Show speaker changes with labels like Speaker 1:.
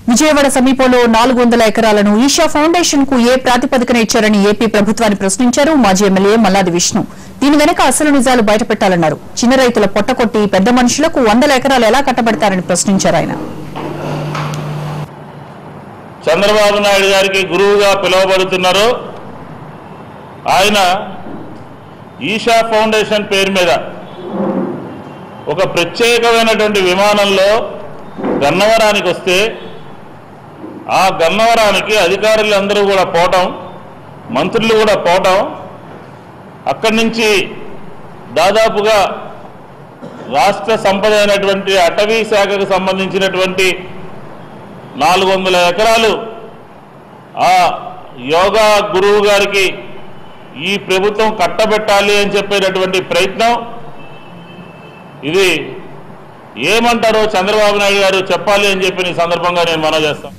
Speaker 1: విజయవాడ సమీపంలో 400 ఎకరాలను ఈషా ఫౌండేషన్ కు ఏ ప్రాతిపదికన ఇచ్చారని ఏపీ ప్రభుత్వాన్ని ప్రశ్నించారు మాజీ ఎమ్మెల్యే మల్లాది విష్ణు. దీని వెనుక అసలు నిజాలు బయటపెట్టాలన్నారు. చిన్న రైతుల పొట్టకొట్టి పెద్ద మనుషులకు 100 ఎకరాలు ఎలా కట్టబెడతారని ప్రశ్నించారు ఆయన.
Speaker 2: చంద్రబాబు నాయుడు గారికి గురువుగా పిలువబడుతున్నారు. ఆయన ఈషా ఫౌండేషన్ పేరు మీద ఒక ప్రత్యేకమైనటువంటి విమానంలో గన్నవరానికి వస్తే ఆ గన్నవరానికి అధికారులందరూ కూడా పోవటం, మంత్రులు కూడా పోవటం, అక్కడి నుంచి దాదాపుగా రాష్ట్ర సంపద అయినటువంటి అటవీ శాఖకు సంబంధించినటువంటి 400 ఎకరాలు ఆ యోగా గురువు గారికి ఈ ప్రభుత్వం కట్టబెట్టాలి అని చెప్పేటటువంటి ప్రయత్నం. ఇది ఏమంటారో చంద్రబాబు నాయుడు గారు చెప్పాలి అని చెప్పి ఈ సందర్భంగా నేను మనవి చేస్తాను.